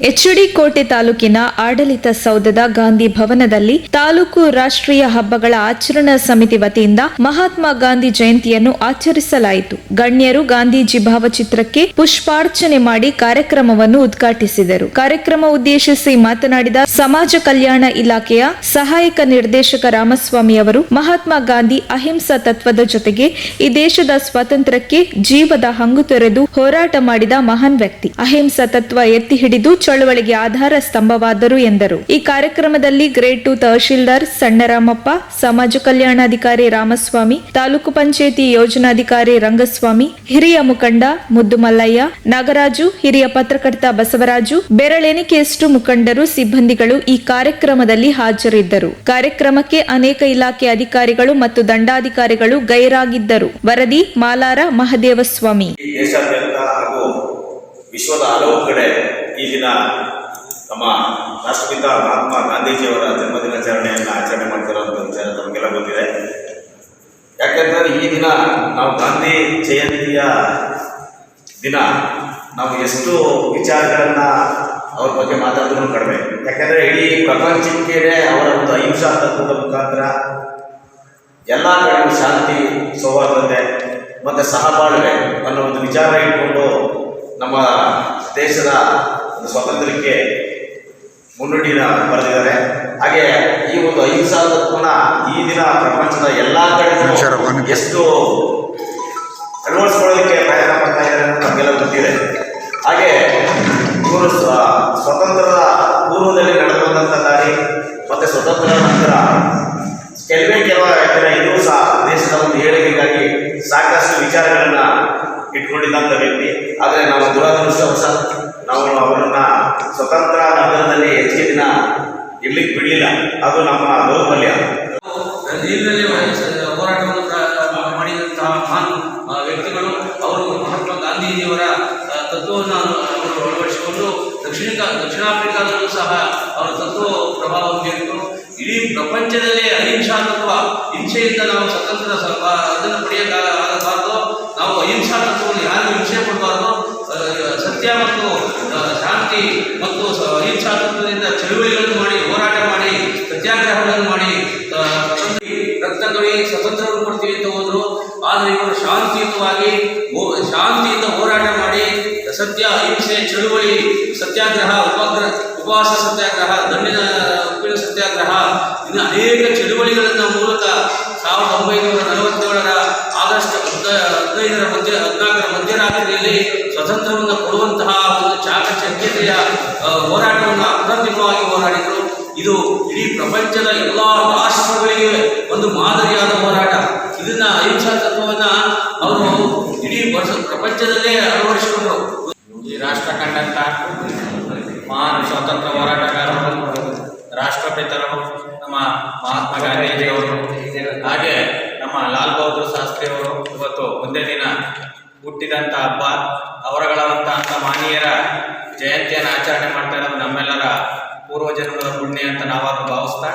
H D. ಕೋಟೆ ತಾಲೂಕಿನ ಆಡಳಿತ ಸೌಧದ ಗಾಂಧಿ ಭವನದಲ್ಲಿ ತಾಲೂಕು ರಾಷ್ಟ್ರೀಯ ಹಬ್ಬಗಳ ಆಚರಣಾ ಸಮಿತಿ ವತಿಯಿಂದ ಮಹಾತ್ಮ ಗಾಂಧಿ ಜಯಂತಿಯನ್ನು ಆಚರಿಸಲಾಯಿತು. ಗಣ್ಯರು ಗಾಂಧೀಜಿ ಭಾವಚಿತ್ರಕ್ಕೆ ಪುಷ್ಪಾರ್ಚನೆ ಮಾಡಿ ಕಾರ್ಯಕ್ರಮವನ್ನು ಉದ್ಘಾಟಿಸಿದರು. ಕಾರ್ಯಕ್ರಮ ಉದ್ದೇಶಿಸಿ ಮಾತನಾಡಿದ ಸಮಾಜ ಕಲ್ಯಾಣ ಇಲಾಖೆಯ ಸಹಾಯಕ ನಿರ್ದೇಶಕ ರಾಮಸ್ವಾಮಿ ಅವರು, ಮಹಾತ್ಮ ಗಾಂಧಿ ಅಹಿಂಸಾ ತತ್ವದ ಜೊತೆಗೆ ಈ ದೇಶದ ಸ್ವಾತಂತ್ರ್ಯಕ್ಕೆ ಜೀವದ ಹಂಗು ತೊರೆದು ಹೋರಾಟ ಮಾಡಿದ ಮಹಾನ್ ವ್ಯಕ್ತಿ. ಅಹಿಂಸಾ ತತ್ವ ಎತ್ತಿ ಹಿಡಿದು ಚಳವಳಿಗೆ ಆಧಾರ ಸ್ತಂಭವಾದರು ಎಂದರು. ಈ ಕಾರ್ಯಕ್ರಮದಲ್ಲಿ ಗ್ರೇಡ್ 2 ತಹಶೀಲ್ದಾರ್ ಸಣ್ಣರಾಮಪ್ಪ, ಸಮಾಜ ಕಲ್ಯಾಣಾಧಿಕಾರಿ ರಾಮಸ್ವಾಮಿ, ತಾಲೂಕು ಪಂಚಾಯಿತಿ ಯೋಜನಾಧಿಕಾರಿ ರಂಗಸ್ವಾಮಿ, ಹಿರಿಯ ಮುಖಂಡ ಮುದ್ದು ಮಲ್ಲಯ್ಯ, ನಾಗರಾಜು, ಹಿರಿಯ ಪತ್ರಕರ್ತ ಬಸವರಾಜು, ಬೆರಳೆಣಿಕೆಯಷ್ಟು ಮುಖಂಡರು, ಸಿಬ್ಬಂದಿಗಳು ಈ ಕಾರ್ಯಕ್ರಮದಲ್ಲಿ ಹಾಜರಿದ್ದರು. ಕಾರ್ಯಕ್ರಮಕ್ಕೆ ಅನೇಕ ಇಲಾಖೆ ಅಧಿಕಾರಿಗಳು ಮತ್ತು ದಂಡಾಧಿಕಾರಿಗಳು ಗೈರಾಗಿದ್ದರು. ವರದಿ ಮಾಲಾರ ಮಹದೇವಸ್ವಾಮಿ. ದೇಶಾದ್ಯಂತ ಹಾಗೂ ವಿಶ್ವದ ಹಲವು ಕಡೆ ಈ ದಿನ ನಮ್ಮ ರಾಷ್ಟ್ರಪಿತ ಮಹಾತ್ಮ ಗಾಂಧೀಜಿಯವರ ಜನ್ಮದಿನಾಚರಣೆಯನ್ನು ಆಚರಣೆ ಮಾಡ್ತಿರುವಂಥ ವಿಚಾರ ನಮಗೆಲ್ಲ ಗೊತ್ತಿದೆ. ಯಾಕೆಂದರೆ ಈ ದಿನ ನಾವು ಗಾಂಧಿ ಜಯಂತಿಯ ದಿನ ನಾವು ಎಷ್ಟು ವಿಚಾರಗಳನ್ನು ಅವ್ರ ಬಗ್ಗೆ ಮಾತಾಡಿದ್ರು ಕಡಿಮೆ. ಯಾಕೆಂದರೆ ಇಡೀ ಪ್ರಪಂಚಕ್ಕೆ ಅವರ ಒಂದು ಅಹಿಂಸಾ ತತ್ವದ ಮುಖಾಂತರ ಎಲ್ಲ ಕಡೆ ಶಾಂತಿ, ಸೌಹಾರ್ದತೆ ಮತ್ತು ಸಹಬಾಳ್ವೆ ಅನ್ನೋ ಒಂದು ವಿಚಾರ ಇಟ್ಕೊಂಡು ನಮ್ಮ ದೇಶದ ಸ್ವಾತಂತ್ರ್ಯಕ್ಕೆ ಮುನ್ನುಡಿನ ಬರೆದಿದ್ದಾರೆ. ಹಾಗೆ ಈ ಒಂದು ಅಹಿಂಸಾ ತತ್ವನ ಈ ದಿನ ಪ್ರಪಂಚದ ಎಲ್ಲ ಕಡೆ ಎಷ್ಟು ಅಳವಡಿಸ್ಕೊಳ್ಳೋದಕ್ಕೆ ಪ್ರಯತ್ನ ಪಡ್ತಾ ಇದ್ದಾರೆ ಅಂತ ನಮಗೆಲ್ಲ ಗೊತ್ತಿದೆ. ಹಾಗೆ ಇವರು ಸ್ವತಂತ್ರದ ಪೂರ್ವದಲ್ಲಿ ನಡೆದಂಥ ದಾರಿ ಮತ್ತು ಸ್ವತಂತ್ರ ನಂತರ ಕೆಲವೇ ಇನ್ನೂ ಸಹ ದೇಶದ ಒಂದು ಏಳಿಗೆಗಾಗಿ ಸಾಕಷ್ಟು ವಿಚಾರಗಳನ್ನು ಇಟ್ಕೊಂಡಿದ್ದಂಥ ವ್ಯಕ್ತಿ. ಆದರೆ ನಾವು ದುರದೃಷ್ಟವಶ ನಾವು ಅವರನ್ನ ಸ್ವತಂತ್ರ ನಗರದಲ್ಲಿ ಹೆಚ್ಚಿನ ದಿನ ಇರ್ಲಿಕ್ಕೆ ಬಿಡಲಿಲ್ಲ. ಅದು ನಮ್ಮ ದೌರ್ಬಲ್ಯ. ಹೋರಾಟವನ್ನು ಮಾಡಿದಂತಹ ಮಹಾನ್ ವ್ಯಕ್ತಿಗಳು ಅವರು ಮಹಾತ್ಮ ಗಾಂಧೀಜಿಯವರ ತತ್ವವನ್ನು ಅವರು ಅಳವಡಿಸಿಕೊಂಡು ದಕ್ಷಿಣ ಆಫ್ರಿಕಾದಲ್ಲೂ ಸಹ ಅವರ ತತ್ವ ಪ್ರಭಾವ ಬೀರಿತು. ಇಡೀ ಪ್ರಪಂಚದಲ್ಲೇ ಅಹಿಂಸಾ ತತ್ವ, ಹಿಂಸೆಯಿಂದ ನಾವು ಸ್ವತಂತ್ರ ಅದನ್ನು ಪಡೆಯಲಾಗಬಾರ್ದು. ನಾವು ಅಹಿಂಸಾ ತತ್ವವನ್ನು ಯಾರಿಗೂ ಹಿಂಸೆ ಕೊಡಬಾರ್ದು. ಸತ್ಯ ಮತ್ತು ಶಾಂತಿ ಮತ್ತು ಅಹಿಂಸಾ ತತ್ವದಿಂದ ಚಳುವಳಿಗಳನ್ನು ಮಾಡಿ, ಹೋರಾಟ ಮಾಡಿ, ಸತ್ಯಾಗ್ರಹಗಳನ್ನು ಮಾಡಿ ರಕ್ತ ತೊಳಿ ಸ್ವತಂತ್ರವನ್ನು ಕೊಡ್ತೀವಿ ಅಂತ ಹೋದರು. ಆದರೆ ಇವರು ಶಾಂತಿಯಿಂದ ಹೋರಾಟ ಮಾಡಿ ಸತ್ಯ, ಅಹಿಂಸೆ, ಚಳುವಳಿ, ಸತ್ಯಾಗ್ರಹ, ಉಪವಾಸ ಸತ್ಯಾಗ್ರಹ, ದಂಡಿನ ಉಪ್ಪಿನ ಸತ್ಯಾಗ್ರಹ, ಇನ್ನು ಅನೇಕ ಚಳುವಳಿಗಳನ್ನು ಮೂಲಕ 1947ರ ಆಗಸ್ಟ್ 14ರ ಮಧ್ಯರಾತ್ರಿಯಲ್ಲಿ ಸ್ವತಂತ್ರವನ್ನು ಕೊಡುವಂತಹ ಒಂದು ಚಾಕಚಕ್ಯತೆಯ ಹೋರಾಟವನ್ನು ಅಪ್ರತಿಮವಾಗಿ ಹೋರಾಡಿದರು. ಇದು ಇಡೀ ಪ್ರಪಂಚದ ಎಲ್ಲ ರಾಷ್ಟ್ರಗಳಿಗೆ ಒಂದು ಮಾದರಿಯಾದ ಹೋರಾಟ. ಇದನ್ನ ಅಹಿಂಸಾ ತತ್ವವನ್ನು ಅವರು ಇಡೀ ಪ್ರಪಂಚದಲ್ಲೇ ಅಳವಡಿಸಿಕೊಂಡರು. ಈ ರಾಷ್ಟ್ರ ಕಂಡಂಥ ಮಹಾನ್ ಸ್ವಾತಂತ್ರ್ಯ ಹೋರಾಟಗಾರರು, ರಾಷ್ಟ್ರಪಿತರು ನಮ್ಮ ಮಹಾತ್ಮ ಗಾಂಧೀಜಿಯವರು, ಹಾಗೆ ನಮ್ಮ ಲಾಲ್ ಬಹದ್ದೂರ್ ಶಾಸ್ತ್ರಿಯವರು ಇವತ್ತು ಒಂದೇ ದಿನ ಹುಟ್ಟಿದಂಥ ಹಬ್ಬ. ಅವರುಗಳಂಥ ಮಾನೀಯರ ಜಯಂತಿಯನ್ನು ಆಚರಣೆ ಮಾಡ್ತಾ ಇರೋದು ನಮ್ಮೆಲ್ಲರ ಪೂರ್ವಜನ್ಮದ ಪುಣ್ಯ ಅಂತ ನಾವಾದರೂ ಭಾವಿಸ್ತಾ